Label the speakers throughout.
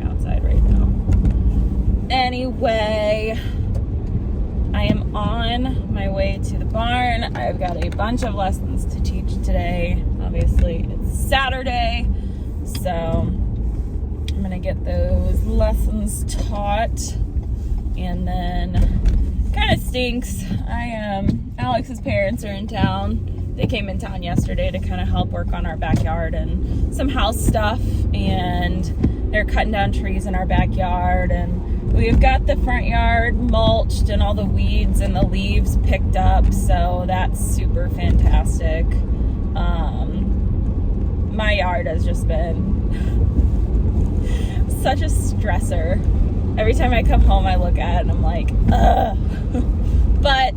Speaker 1: going outside right now. Anyway, I am on my way to the barn. I've got a bunch of lessons to teach today. Obviously, it's Saturday, so I'm gonna get those lessons taught. And then, kind of stinks, Alex's parents are in town. They came in town yesterday to kind of help work on our backyard and some house stuff, and they're cutting down trees in our backyard, and we've got the front yard mulched and all the weeds and the leaves picked up, so that's super fantastic. My yard has just been such a stressor. Every time I come home, I look at it and I'm like, ugh. But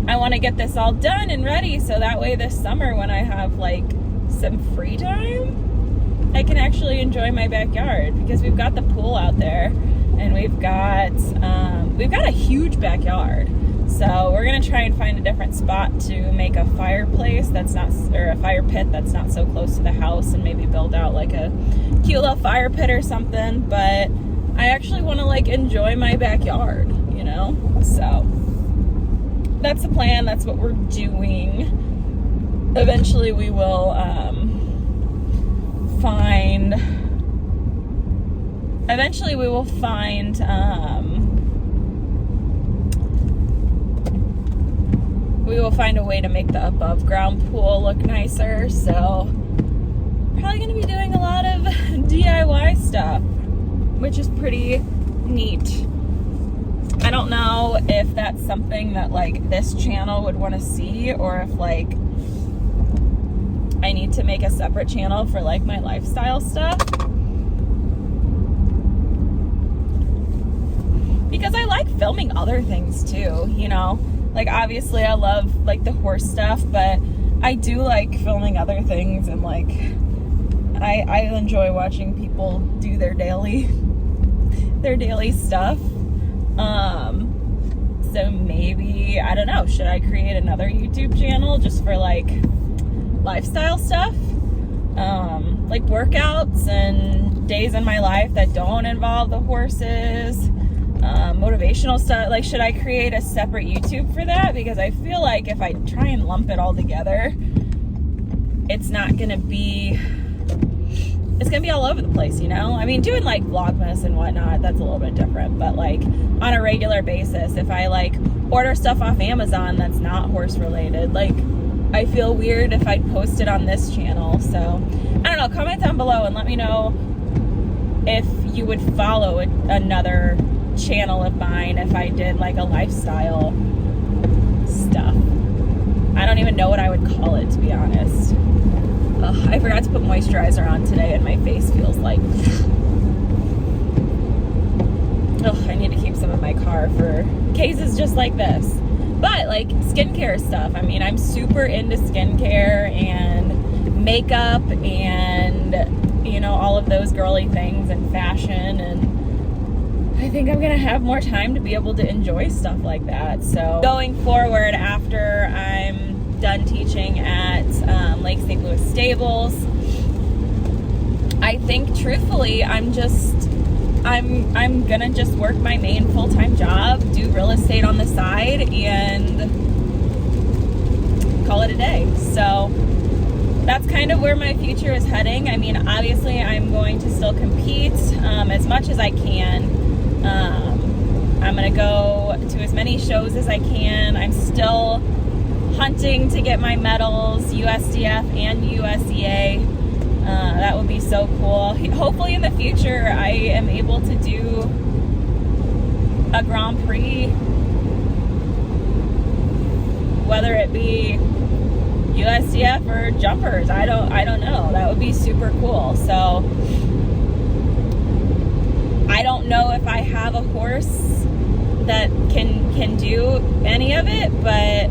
Speaker 1: I want to get this all done and ready so that way this summer when I have like some free time, I can actually enjoy my backyard, because we've got the pool out there and we've got a huge backyard. So we're going to try and find a different spot to make a fireplace that's not, or a fire pit that's not so close to the house, and maybe build out like a cute little fire pit or something. But I actually want to like enjoy my backyard, you know? So that's the plan. That's what we're doing. Eventually we will find a way to make the above ground pool look nicer. So probably going to be doing a lot of DIY stuff, which is pretty neat. I don't know if that's something that like this channel would want to see, or if like I need to make a separate channel for like my lifestyle stuff, because I like filming other things too, you know? Like obviously I love like the horse stuff, but I do like filming other things, and like I enjoy watching people do their daily stuff. So maybe, I don't know, should I create another YouTube channel just for like lifestyle stuff? Like workouts and days in my life that don't involve the horses, motivational stuff. Like, should I create a separate YouTube for that? Because I feel like if I try and lump it all together, it's gonna be all over the place, you know? I mean, doing like Vlogmas and whatnot, that's a little bit different, but like on a regular basis, if I like order stuff off Amazon that's not horse related, like I feel weird if I post it on this channel. So I don't know, comment down below and let me know if you would follow another channel of mine if I did like a lifestyle stuff. I don't even know what I would call it, to be honest. Ugh, I forgot to put moisturizer on today and my face feels like, I need to keep some in my car for cases just like this. But like skincare stuff, I mean, I'm super into skincare and makeup and, you know, all of those girly things and fashion, and I think I'm gonna have more time to be able to enjoy stuff like that. So going forward, after I'm done teaching at Lake St. Louis Stables, I think truthfully I'm gonna just work my main full-time job, do real estate on the side, and call it a day. So that's kind of where my future is heading. I mean, obviously I'm going to still compete as much as I can. I'm gonna go to as many shows as I can. I'm still hunting to get my medals, USDF and USEA. That would be so cool. Hopefully in the future I am able to do a Grand Prix, whether it be USDF or jumpers. I don't know. That would be super cool. So I don't know if I have a horse that can do any of it, but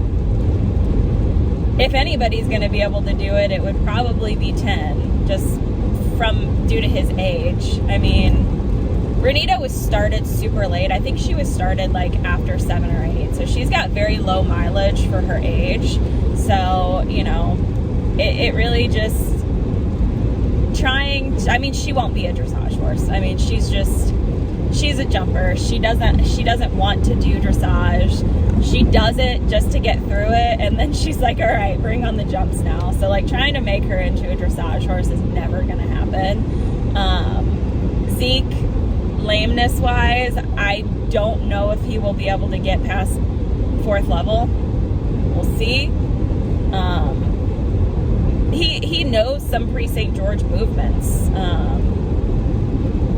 Speaker 1: if anybody's going to be able to do it, it would probably be 10, just due to his age. I mean, Renita was started super late. I think she was started like after 7 or 8, so she's got very low mileage for her age. So, you know, it really just I mean, she won't be a dressage horse. I mean, she's a jumper. She doesn't want to do dressage. She does it just to get through it, and then she's like, all right, bring on the jumps now. So like trying to make her into a dressage horse is never gonna happen. Zeke, lameness wise, I don't know if he will be able to get past 4th level. We'll see. He knows some pre-St. George movements,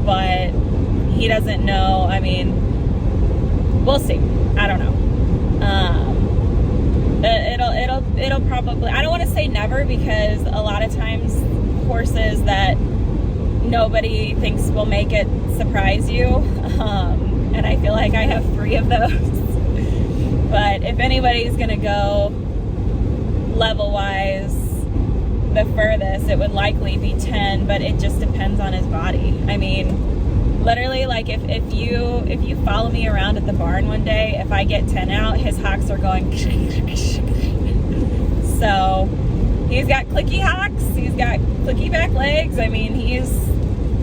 Speaker 1: but he doesn't know. I mean, we'll see. I don't know. It'll probably, I don't want to say never, because a lot of times horses that nobody thinks will make it surprise you, and I feel like I have 3 of those. But if anybody's gonna go level wise the furthest, it would likely be 10, but it just depends on his body. I mean, literally, like if you follow me around at the barn one day, if I get 10 out, his hocks are going so he's got clicky hocks, he's got clicky back legs. I mean,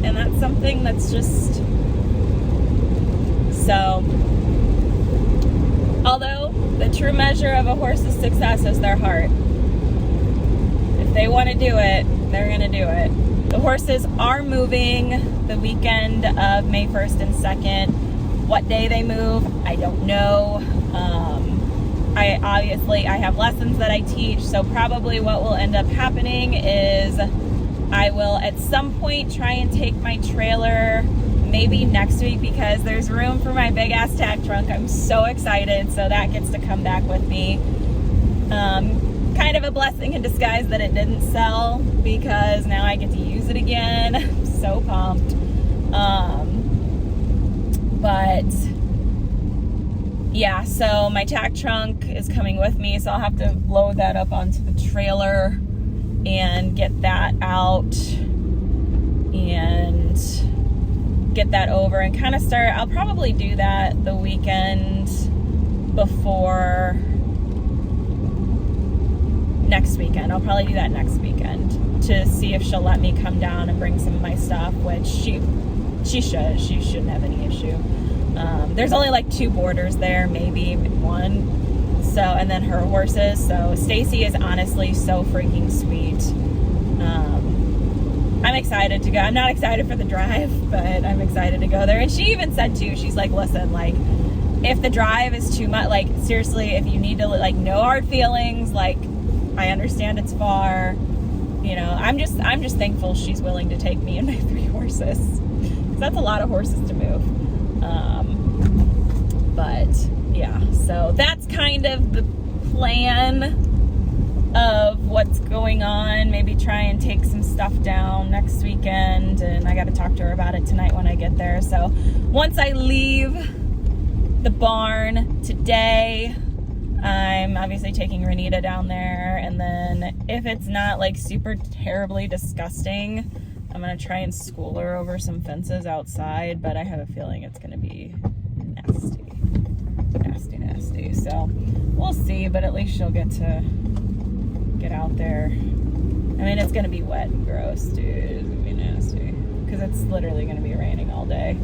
Speaker 1: and that's something that's just so. Although the true measure of a horse's success is their heart. If they want to do it, they're going to do it. The horses are moving the weekend of May 1st and 2nd. What day they move, I don't know. I have lessons that I teach, so probably what will end up happening is I will at some point try and take my trailer maybe next week, because there's room for my big ass tack trunk. I'm so excited, so that gets to come back with me. Kind of a blessing in disguise that it didn't sell, because now I get to use it again. I'm so pumped. But yeah, so my tack trunk is coming with me, so I'll have to load that up onto the trailer and get that out and get that over and kind of start. I'll probably do that the weekend before next weekend. I'll probably do that next weekend to see if she'll let me come down and bring some of my stuff, which she shouldn't have any issue. There's only like 2 boarders there, maybe 1. So, and then her horses. So Stacy is honestly so freaking sweet. I'm excited to go. I'm not excited for the drive, but I'm excited to go there. And she even said too, she's like, listen, like if the drive is too much, like seriously, if you need to, like, no hard feelings, like I understand it's far, you know, I'm just thankful she's willing to take me and my 3 horses, because that's a lot of horses to move. But yeah, so that's kind of the plan of what's going on. Maybe try and take some stuff down next weekend, and I got to talk to her about it tonight when I get there. So once I leave the barn today, I'm obviously taking Renita down there, and then if it's not like super terribly disgusting, I'm gonna try and school her over some fences outside, but I have a feeling it's gonna be nasty. So we'll see, but at least she'll get to get out there. I mean, it's gonna be wet and gross, dude. It's gonna be nasty because it's literally gonna be raining all day.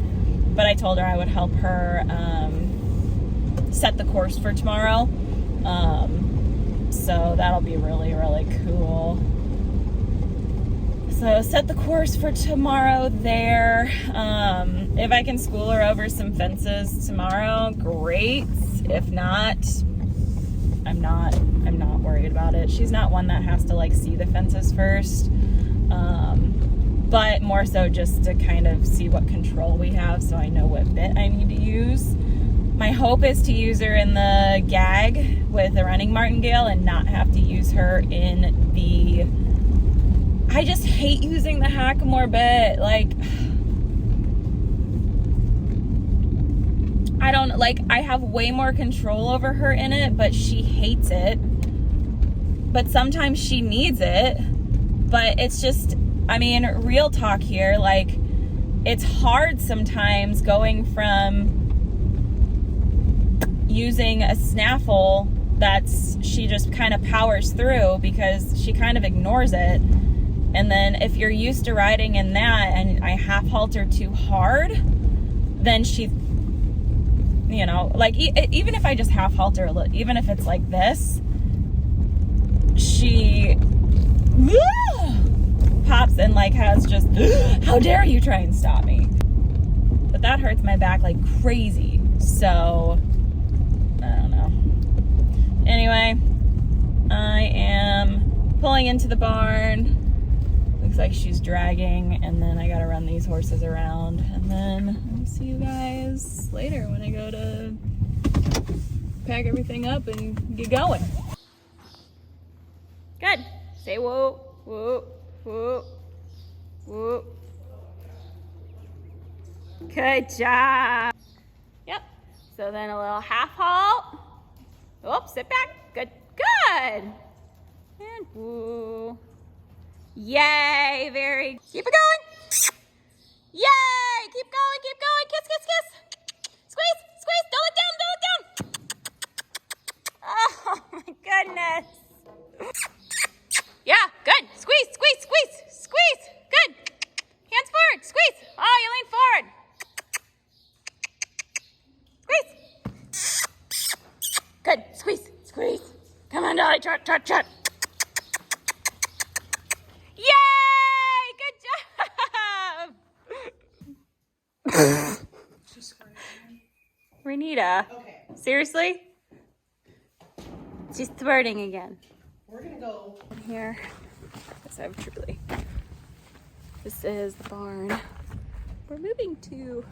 Speaker 1: But I told her I would help her set the course for tomorrow. So that'll be really, really cool. So set the course for tomorrow there. If I can school her over some fences tomorrow, great. If not, I'm not worried about it. She's not one that has to like see the fences first. But more so just to kind of see what control we have, so I know what bit I need to use. My hope is to use her in the gag with the running martingale and not have to use her in the... I just hate using the hackamore bit. Like, I don't, like, I have way more control over her in it, but she hates it. But sometimes she needs it. But it's just, I mean, real talk here, like, it's hard sometimes going from using a snaffle that's, she just kind of powers through because she kind of ignores it, And then if you're used to riding in that and I half halter too hard, then she, you know, like even if I just half halter, even if it's like this, she pops and like has just, how dare you try and stop me. But that hurts my back like crazy. So, I don't know. Anyway, I am pulling into the barn. Looks like she's dragging, and then I gotta run these horses around, and then I'll see you guys later when I go to pack everything up and get going. Good. Say whoa, whoa, whoa, whoa. Good job. Yep. So then a little half halt. Oops, sit back. Good. Good. And woo. Yay. Very. Keep it going. Yay. Keep going. Keep going. Kiss, kiss, kiss. Squeeze, squeeze. Don't let down. Don't let down. Oh my goodness. Yeah. Good. Squeeze, squeeze, squeeze, squeeze. Good. Hands forward. Squeeze. Oh, you lean forward. Good. Squeeze. Squeeze. Come on, Dolly. Trot, trot, trot. Yay! Good job! Renita. Okay. Seriously? She's squirting again.
Speaker 2: We're gonna go
Speaker 1: here. Yes, I'm truly. This is the barn we're moving to.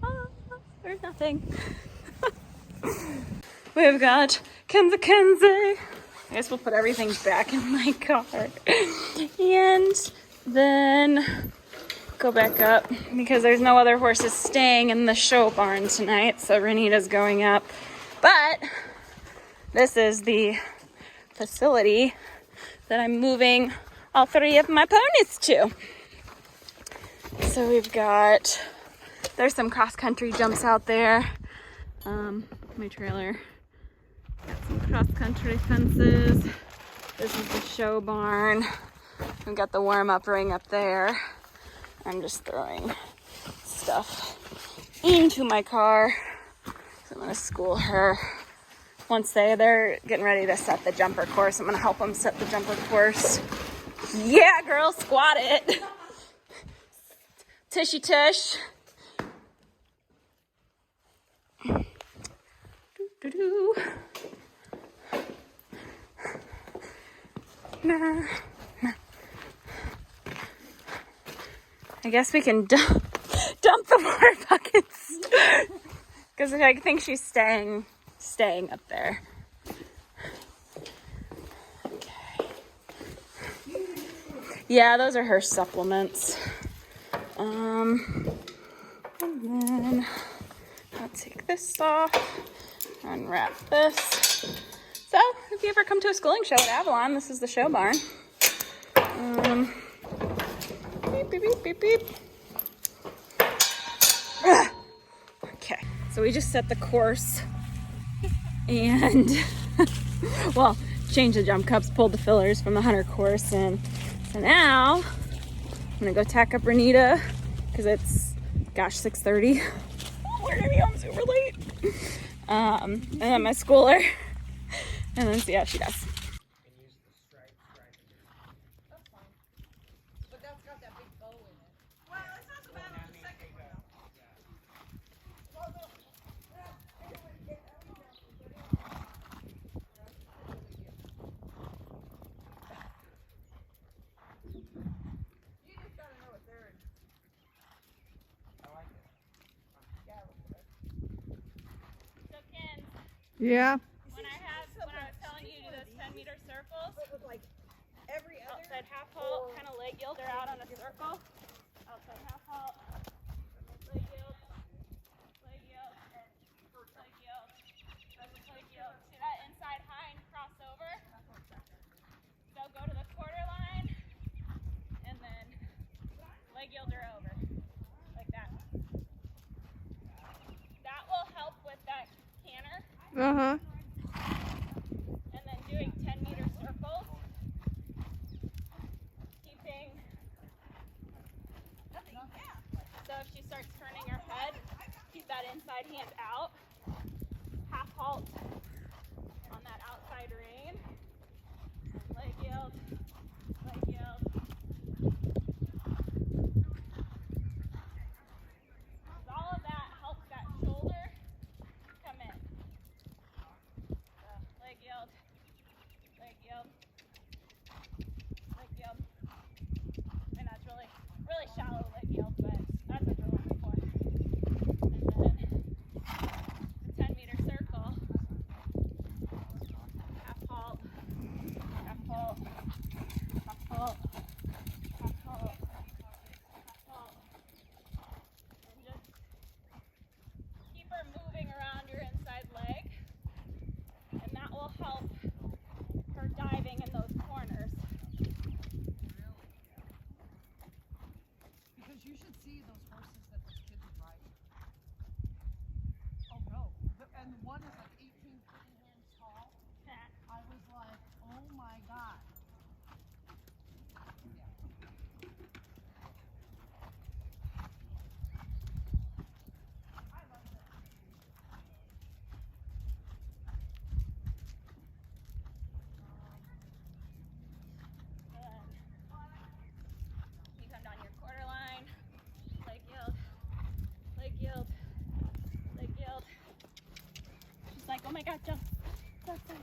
Speaker 1: Oh, there's nothing. We've got Kenzie. I guess we'll put everything back in my car. And then go back up because there's no other horses staying in the show barn tonight. So Renita's going up. But this is the facility that I'm moving all 3 of my ponies to. So we've got, there's some cross-country jumps out there. My trailer. Got some cross-country fences. This is the show barn. We've got the warm-up ring up there. I'm just throwing stuff into my car. So I'm gonna school her. Once they're getting ready to set the jumper course, I'm gonna help them set the jumper course. Yeah, girl, squat it. Tushy tush. Doo-doo-doo. Nah. I guess we can dump the water buckets because I think she's staying up there. Okay. Yeah, those are her supplements. And then I'll take this off, unwrap this. So, if you ever come to a schooling show at Avalon, this is the show barn. Beep, beep, beep, beep, beep. Okay, so we just set the course and, well, changed the jump cups, pulled the fillers from the hunter course, and so now I'm gonna go tack up Renita because it's, gosh, 6:30. We're gonna be home super late. And then my schooler, and then see how she does.
Speaker 2: Yeah.
Speaker 1: When I was telling you to do those 10-meter circles, it was like every outside half halt, kind of leg yield her out on a circle. Outside half halt, leg yield, leg yield, leg yield, leg yield. See that inside hind crossover? So go to the quarter line and then leg yield her over, like that. That will help with that canter.
Speaker 2: Uh-huh.
Speaker 1: And then doing 10-meter circles. that inside hand out. Half halt on that outside rein. Leg yield, leg yield. All of that helps that shoulder come in. So, leg yield, leg yield, leg yield. And that's really, really shallow leg yield, but that's what we're looking for. And then the 10-meter circle. Half halt, half halt, half halt, half halt, half halt. And just keep her moving around your inside leg, and that will help her diving in those corners.
Speaker 2: Because you should see those horses that the kids are riding. Oh no. And one is like 18 freaking hands tall. I was like, oh my God.
Speaker 1: You come down your quarter line, leg yield, leg yield, leg yield. She's like, oh my God, jump. Jump, jump.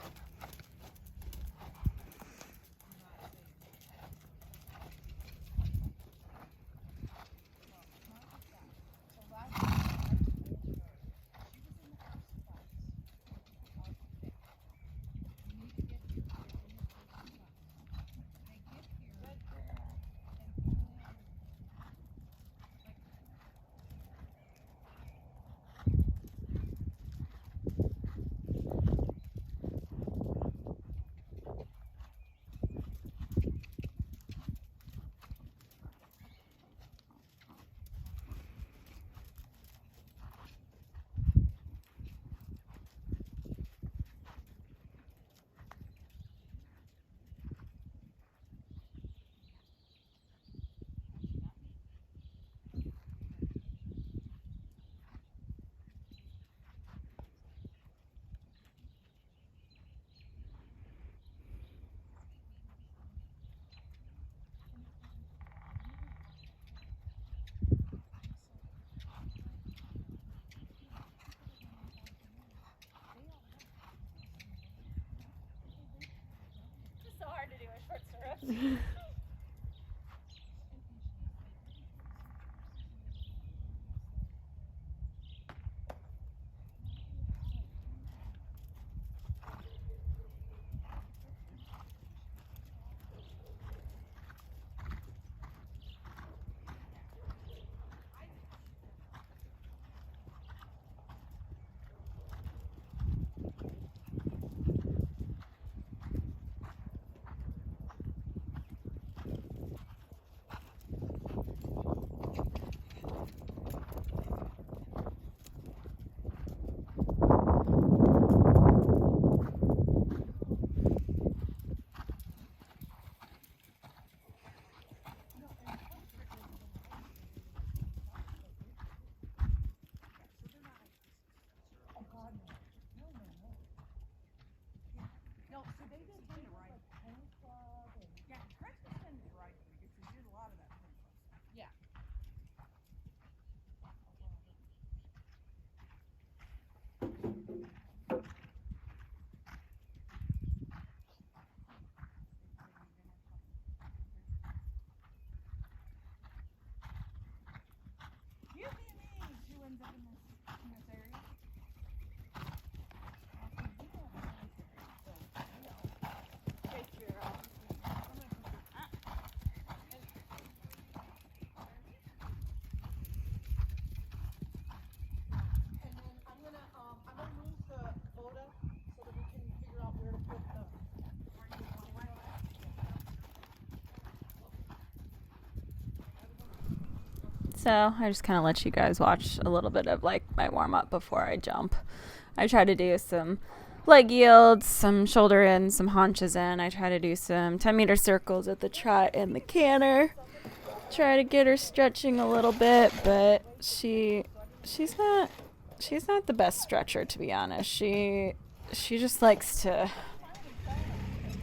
Speaker 1: It's so hard to do a short stirrups.
Speaker 2: No, so they just tend to ride pony club and yeah, Christmas tends to ride them because they did a lot of that pony club stuff. Yeah. You be amazed who ends up in this area.
Speaker 1: So I just kind of let you guys watch a little bit of like my warm up before I jump. I try to do some leg yields, some shoulder in, some haunches in. I try to do some 10-meter circles at the trot and the canter. Try to get her stretching a little bit, but she's not she's not the best stretcher, to be honest. She just likes to,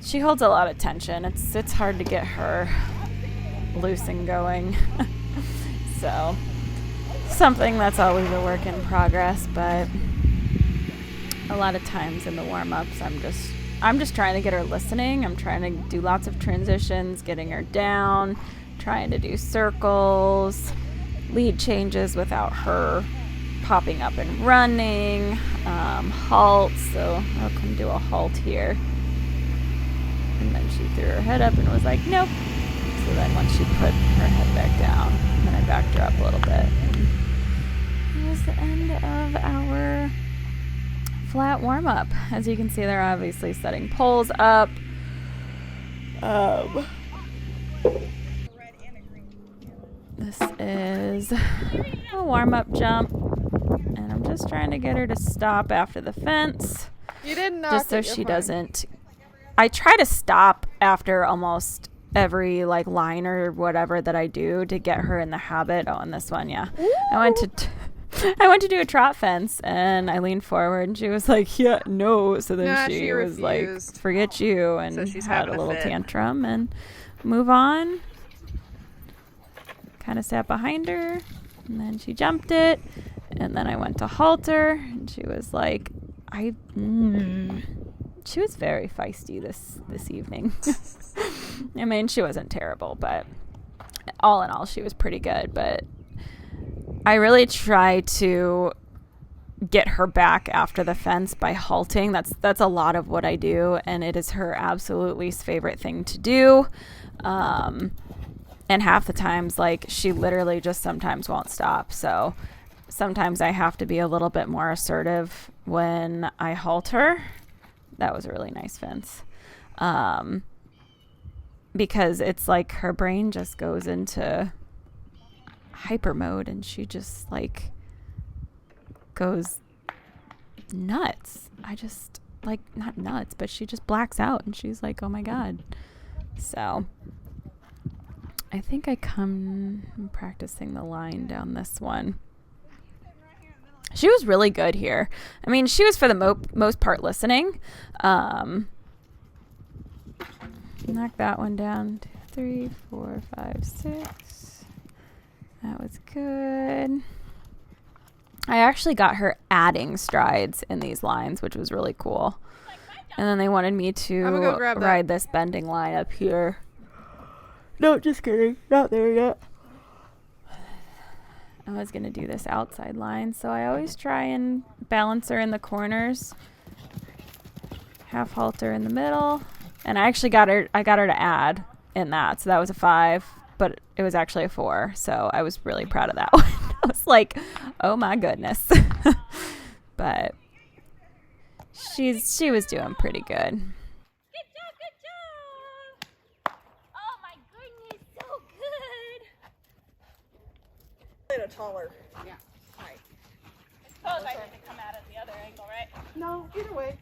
Speaker 1: she holds a lot of tension. It's hard to get her loose and going. So something that's always a work in progress, but a lot of times in the warm-ups I'm just trying to get her listening. I'm trying to do lots of transitions, getting her down, trying to do circles, lead changes without her popping up and running, halts. So I'll come do a halt here. And then she threw her head up and was like, nope. So then once she put her head back down, then I backed her up a little bit. And that was the end of our flat warm-up. As you can see, they're obviously setting poles up. This is a warm-up jump, and I'm just trying to get her to stop after the fence.
Speaker 3: You didn't knock
Speaker 1: just so
Speaker 3: it,
Speaker 1: she
Speaker 3: you're fine.
Speaker 1: doesn't. I try to stop after almost every like line or whatever that I do to get her in the habit. Oh, and this one, yeah. I went to do a trot fence, and I leaned forward, and she was like, yeah, no. So then she was
Speaker 3: refused.
Speaker 1: like, forget you, and
Speaker 3: So she's
Speaker 1: had a
Speaker 3: having a
Speaker 1: little
Speaker 3: fit.
Speaker 1: tantrum and move on. Kind of sat behind her, and then she jumped it, and then I went to halt her, and she was like, she was very feisty this evening. I mean, she wasn't terrible, but all in all, she was pretty good. But I really try to get her back after the fence by halting. That's a lot of what I do, and it is her absolute least favorite thing to do. And half the times, like, she literally just sometimes won't stop. So sometimes I have to be a little bit more assertive when I halt her. That was a really nice fence. Because it's like her brain just goes into hyper mode, and she just like goes nuts. I just like, not nuts, but she just blacks out, and she's like, oh my God. So I think I'm practicing the line down this one. She was really good here. I mean, she was for the most part listening. Knock that one down. 2, 3, 4, 5, 6. That was good. I actually got her adding strides in these lines, which was really cool. And then they wanted me to ride this bending line up here. No, just kidding. Not there yet. I was going to do this outside line, so I always try and balance her in the corners. Half halter in the middle. And I actually got her to add in that. So that was a 5, but it was actually a 4. So I was really proud of that one. I was like, oh my goodness. But she was doing pretty good.
Speaker 4: Good job! Oh my goodness, so good!
Speaker 2: A little taller.
Speaker 3: Yeah.
Speaker 2: Right.
Speaker 1: I suppose I need to come at it the other angle, right?
Speaker 2: No, either way.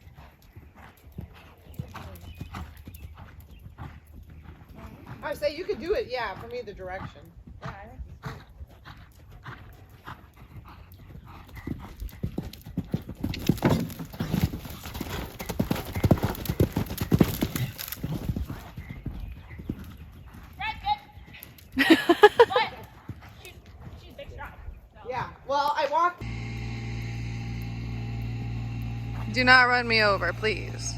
Speaker 2: I say you could do it, yeah, from either direction. Yeah, I think it's good.
Speaker 1: But she's big stride. So.
Speaker 2: Yeah, well, I walked.
Speaker 3: Do not run me over, please.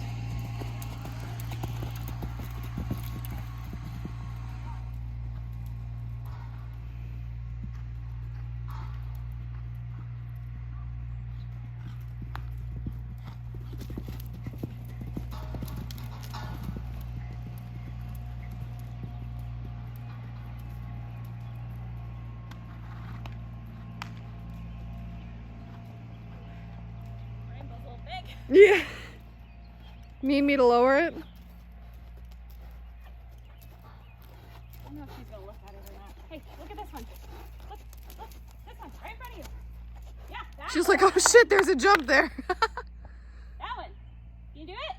Speaker 1: Rainbow's a little big.
Speaker 3: Yeah. Need me to lower it?
Speaker 1: I don't know if she's gonna look at it or not. Hey, look at this one. Look, this one, right in front of you. Yeah, that
Speaker 3: She's
Speaker 1: one.
Speaker 3: like, oh shit, there's a jump there.
Speaker 1: That one. Can you do it?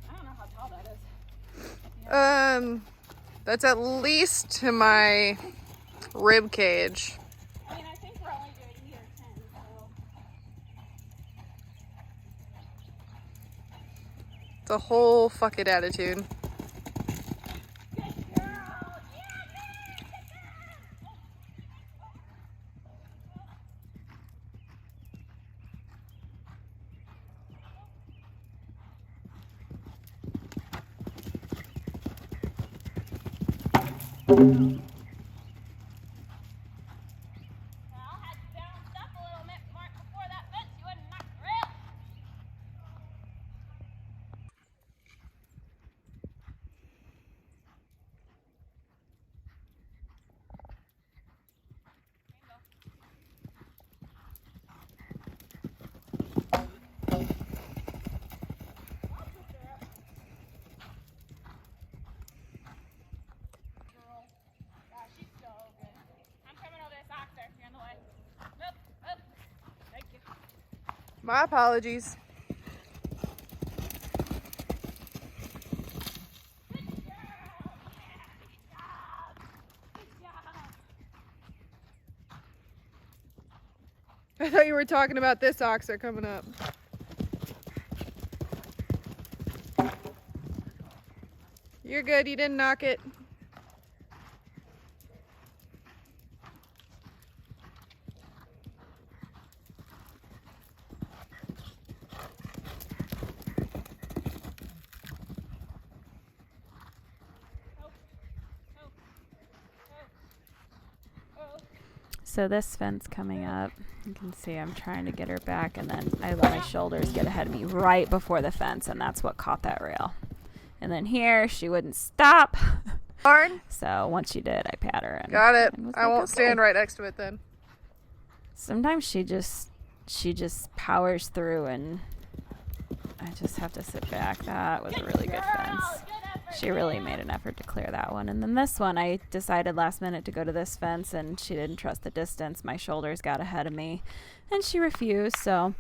Speaker 1: I don't know how tall that is.
Speaker 3: That's at least to my rib cage.
Speaker 1: I mean,
Speaker 3: It's a whole fuck it attitude.
Speaker 4: Well, had you bounced up a little bit more before that fence, you wouldn't knock the rail. Yeah, she's so good. I'm coming over this ox there. You're in the way. Oop, oop. Thank you.
Speaker 3: My apologies.
Speaker 4: Good girl. Yeah, good job. Good job.
Speaker 3: I thought you were talking about this oxer coming up. You're good, you didn't knock it.
Speaker 1: So this fence coming up, you can see I'm trying to get her back, and then I let my shoulders get ahead of me right before the fence, and that's what caught that rail. And then here, she wouldn't stop.
Speaker 3: Barn?
Speaker 1: So once she did, I pat her. And,
Speaker 3: Got it.
Speaker 1: and was
Speaker 3: I
Speaker 1: like,
Speaker 3: won't
Speaker 1: "Okay."
Speaker 3: stand right next to it then.
Speaker 1: Sometimes she just powers through, and I just have to sit back. That was a really good fence. She really made an effort to clear that one. And then this one, I decided last minute to go to this fence, and she didn't trust the distance. My shoulders got ahead of me, and she refused. So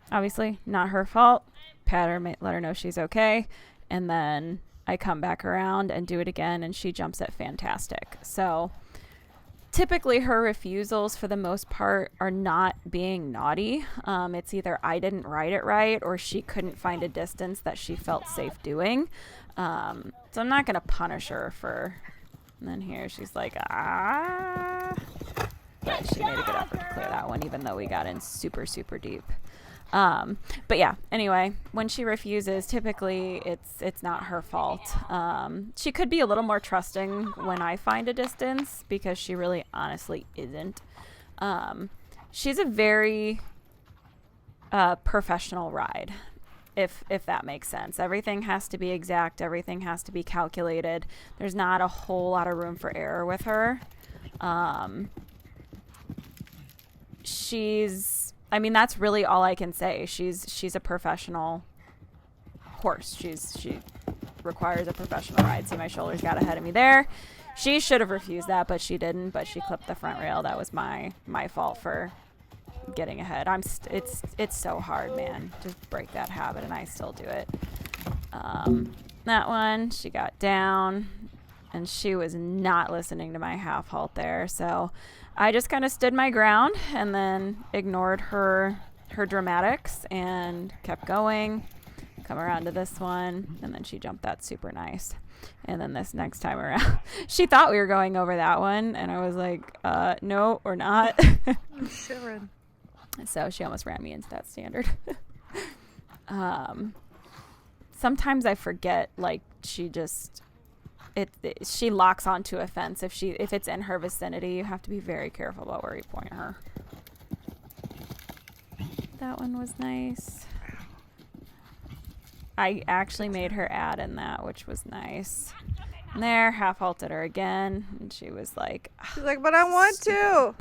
Speaker 1: obviously not her fault. Pat her, let her know she's okay. And then I come back around and do it again, and she jumps it fantastic. So typically her refusals for the most part are not being naughty. It's either I didn't ride it right, or she couldn't find a distance that she felt safe doing. So I'm not going to punish her for, and then here she's like, ah, but she made a good effort to clear that one, even though we got in super, super deep. But yeah, anyway, when she refuses, typically it's not her fault. She could be a little more trusting when I find a distance, because she really honestly isn't. She's a very professional ride, if that makes sense. Everything has to be exact. Everything has to be calculated. There's not a whole lot of room for error with her. I mean, that's really all I can say. She's a professional horse. She requires a professional ride. See, my shoulders got ahead of me there. She should have refused that, but she didn't. But she clipped the front rail. That was my fault for getting ahead. It's so hard, man. Just break that habit, and I still do it. That one, she got down, and she was not listening to my half halt there. So I just kind of stood my ground and then ignored her dramatics and kept going. Come around to this one, and then she jumped that super nice. And then this next time around, she thought we were going over that one, and I was like, no, we're not.
Speaker 3: I'm shivering.
Speaker 1: So she almost ran me into that standard. Sometimes I forget, like, she locks onto a fence. If it's in her vicinity, you have to be very careful about where you point her. That one was nice. I actually made her add in that, which was nice. And there, half halted her again, and she was like,
Speaker 3: She's like, but I want to.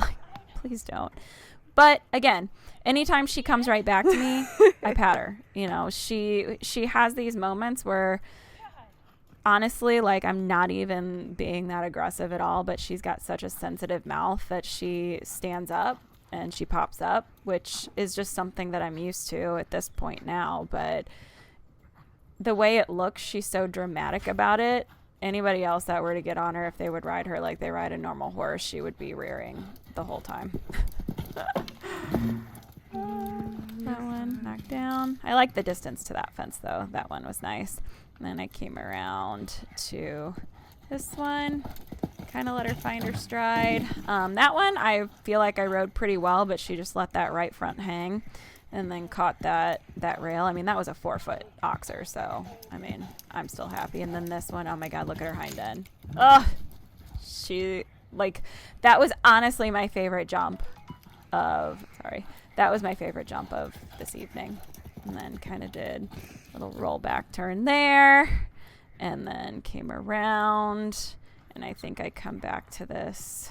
Speaker 1: please don't. But again, anytime she comes right back to me, I pat her. You know, she has these moments where, honestly, like, I'm not even being that aggressive at all, but she's got such a sensitive mouth that she stands up and she pops up, which is just something that I'm used to at this point now. But the way it looks, she's so dramatic about it. Anybody else that were to get on her, if they would ride her like they ride a normal horse, she would be rearing the whole time. That one knocked down. I like the distance to that fence though. That one was nice. And then I came around to this one. Kind of let her find her stride. That one I feel like I rode pretty well, but she just let that right front hang and then caught that rail. I mean, that was a 4-foot oxer, so I mean, I'm still happy. And then this one, oh my God, look at her hind end. Ugh. That was honestly my favorite jump of this evening. And then kind of did a little roll back turn there and then came around, and I think I come back to this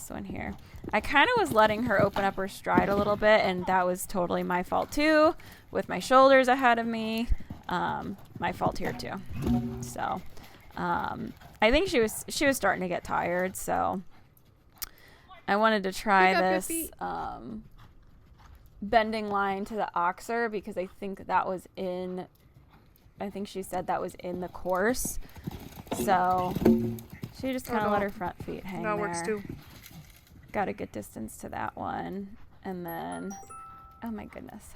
Speaker 1: one here. I kind of was letting her open up her stride a little bit, and that was totally my fault too, with my shoulders ahead of me. My fault here too. So I think she was starting to get tired, so I wanted to try this bending line to the oxer because I think she said that was in the course. So she just kind of let her front feet hang there.
Speaker 3: That works too.
Speaker 1: Got a good distance to that one. And then, oh my goodness.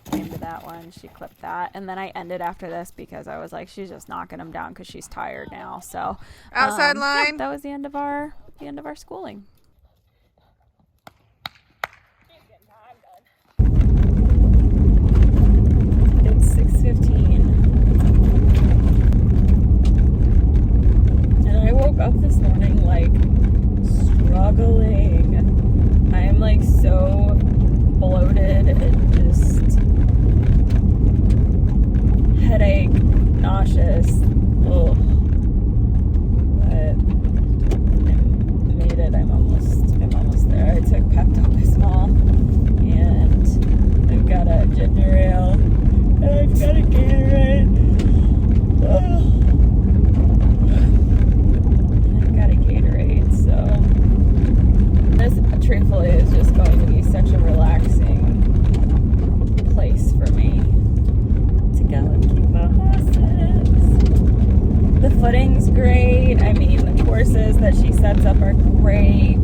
Speaker 1: Came to that one. She clipped that. And then I ended after this because I was like, she's just knocking them down because she's tired now. So
Speaker 3: outside line.
Speaker 1: Yeah, that was the end of our schooling. It's 6:15. And I woke up this morning like struggling. I am like so bloated and just headache, nauseous. Ugh. But I made it. I'm almost there. I took Pepto-Bismol and I've got a ginger ale and I've got a Gatorade. Ugh. I've got a Gatorade, so this truthfully is just going to be such a relaxing place for me to go and keep my horses. The footing's great. I mean, the courses that she sets up are great.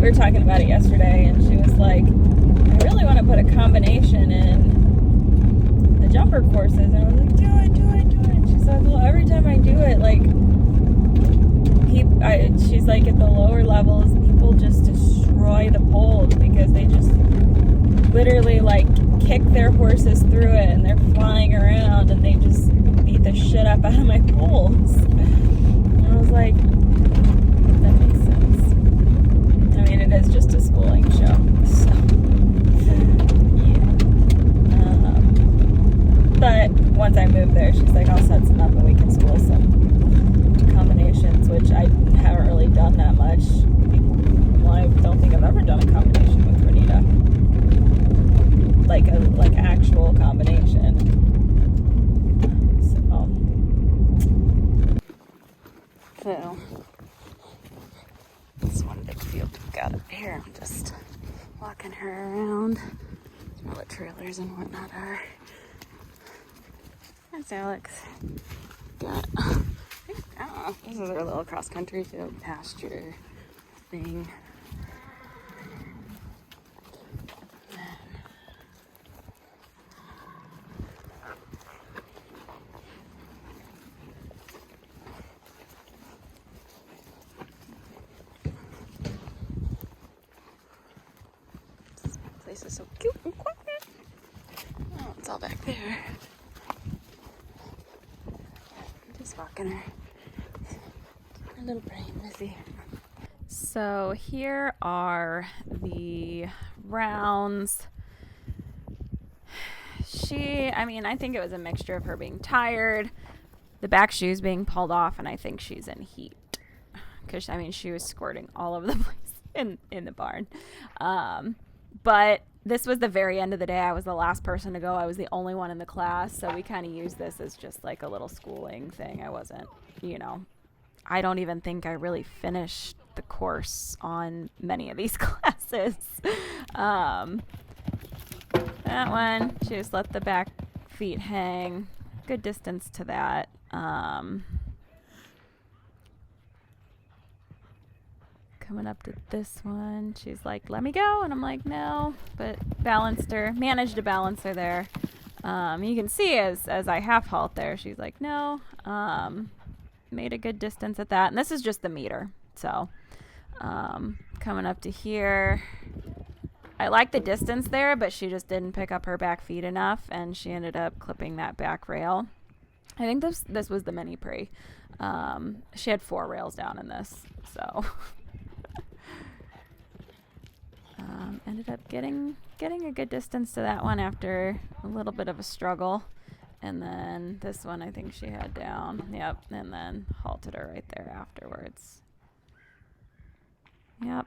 Speaker 1: We were talking about it yesterday, and she was like, I really want to put a combination in the jumper courses. And I was like, do it. And she's like, well, every time I do it, like, she's like, at the lower levels, people just destroy the poles because they just literally, like, kick their horses through it, and they're flying around, and they just beat the shit up out of my poles. And I was like, that makes sense. I mean, it is just a schooling show, so yeah. But once I move there, she's like, I'll set some up and we can school some combinations, which I haven't really done that much. Well, I don't think I've ever done a combination with Renita, like actual combination. So just wanted to feel got up here. I'm just walking her around. All the trailers and whatnot are. That's Alex. Got, I don't know, this is our little cross country field pasture thing. This is so cute and quiet. Oh, it's all back there. I'm just walking her. Her little brain, Missy. So here are the rounds. I think it was a mixture of her being tired, the back shoes being pulled off, and I think she's in heat. Because, she was squirting all over the place in the barn. But this was the very end of the day. I was the last person to go. I was the only one in the class. So we kind of used this as just like a little schooling thing. I wasn't, I don't even think I really finished the course on many of these classes. That one, she just let the back feet hang. Good distance to that. coming up to this one. She's like, let me go. And I'm like, no, but managed to balance her there. You can see as I half halt there, she's like, no, made a good distance at that. And this is just the meter. So, coming up to here, I like the distance there, but she just didn't pick up her back feet enough, and she ended up clipping that back rail. I think this was the mini pre. She had 4 rails down in this, so ended up getting a good distance to that one after a little bit of a struggle. And then this one I think she had down. Yep, and then halted her right there afterwards. Yep.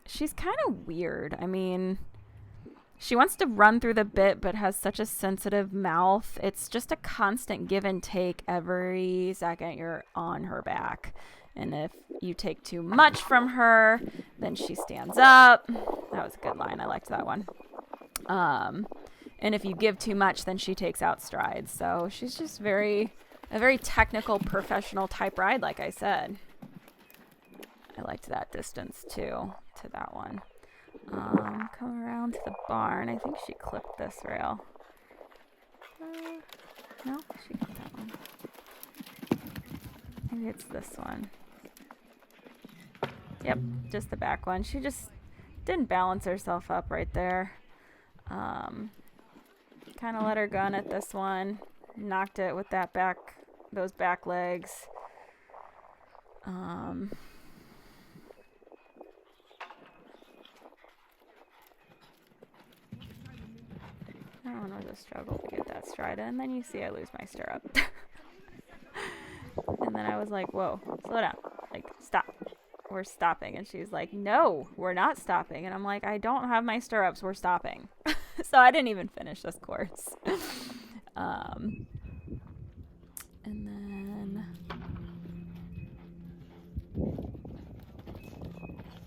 Speaker 1: She's kind of weird. I mean, she wants to run through the bit, but has such a sensitive mouth. It's just a constant give and take every second you're on her back. And if you take too much from her, then she stands up. That was a good line. I liked that one. And if you give too much, then she takes out strides. So she's just a very technical, professional type ride, like I said. I liked that distance too, to that one. Come around to the barn. I think she clipped this rail. No, she got that one. Maybe it's this one. Yep, just the back one. She just didn't balance herself up right there. Kind of let her gun at this one. Knocked it with those back legs. That one was a struggle to get that stride in. Then you see I lose my stirrup. And then I was like, whoa, slow down. Like, stop. We're stopping. And she's like, no, we're not stopping. And I'm like, I don't have my stirrups. We're stopping. So I didn't even finish this course. And then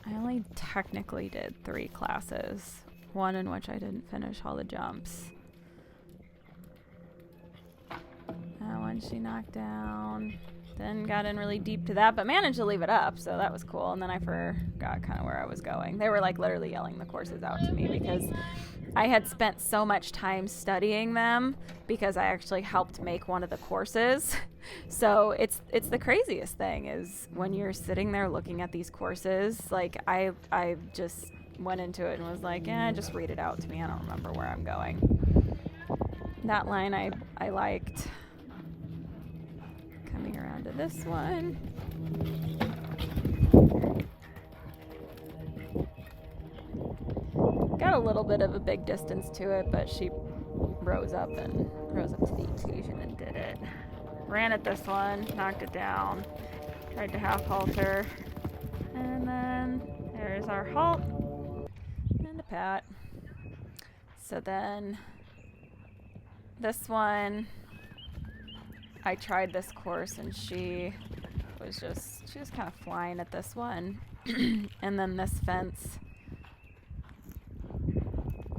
Speaker 1: I only technically did 3 classes. One in which I didn't finish all the jumps. That one she knocked down. Then got in really deep to that, but managed to leave it up, so that was cool. And then I forgot kind of where I was going. They were like literally yelling the courses out to me because I had spent so much time studying them because I actually helped make one of the courses. So it's the craziest thing is when you're sitting there looking at these courses, like I just went into it and was like, just read it out to me. I don't remember where I'm going. That line I liked. Coming around to this one. Got a little bit of a big distance to it, but she rose up to the occasion and did it. Ran at this one, knocked it down, tried to half halter, and then there's our halt. And a pat. So then this one, I tried this course and she was kind of flying at this one. And then this fence,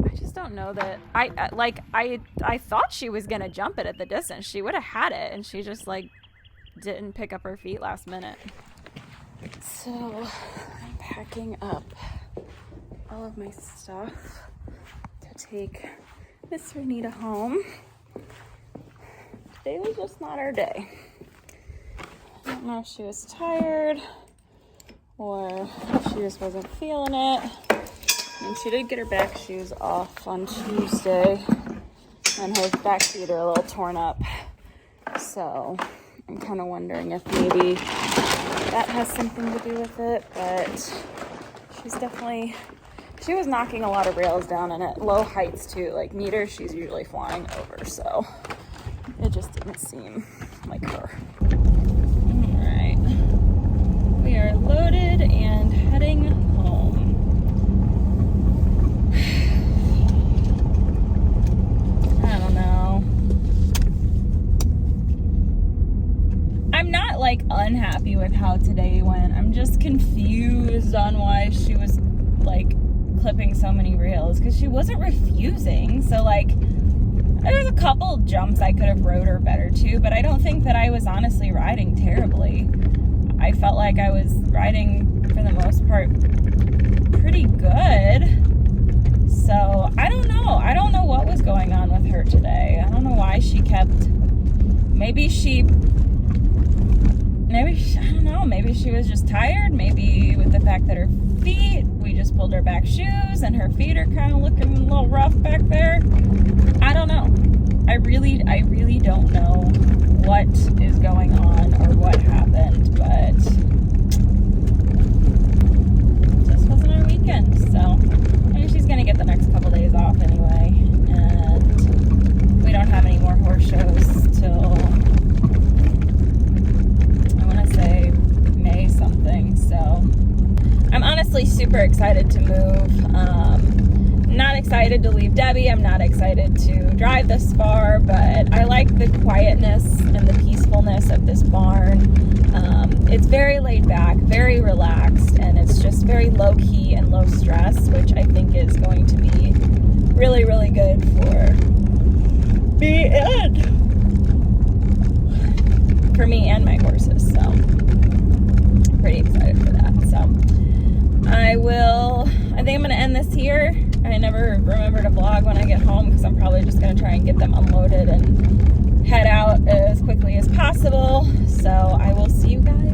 Speaker 1: I just don't know that I thought she was gonna jump it at the distance. She would have had it, and she just like didn't pick up her feet last minute. So I'm packing up all of my stuff to take Miss Renita home. Today was just not our day. I don't know if she was tired or if she just wasn't feeling it. And she did get her back shoes off on Tuesday, and her back feet are a little torn up. So I'm kind of wondering if maybe that has something to do with it, but she was knocking a lot of rails down, and at low heights too, like meters she's usually flying over, so it just didn't seem like her. Alright, we are loaded and heading home. I don't know. I'm not like unhappy with how today went. I'm just confused on why she was like clipping so many rails, because she wasn't refusing. So like there's a couple jumps I could have rode her better too, but I don't think that I was honestly riding terribly. I felt like I was riding for the most part, pretty good. So I don't know. I don't know what was going on with her today. I don't know why she kept, I don't know, maybe she was just tired. Maybe with the fact that her feet, we just pulled her back shoes and her feet are kind of looking a little rough back there. I don't know. I really don't know what is going on or what happened, but it just wasn't our weekend. So maybe she's gonna get the next couple days off anyway, and we don't have any more horse shows till I want to say May something. So I'm honestly super excited to move. Not excited to leave Debbie. I'm not excited to drive this far, but I like the quietness and the peacefulness of this barn. It's very laid back, very relaxed, and it's just very low key and low stress, which I think is going to be really, really good for me and my horses. So pretty excited for that. So I think I'm going to end this here. I never remember to vlog when I get home because I'm probably just going to try and get them unloaded and head out as quickly as possible. So I will see you guys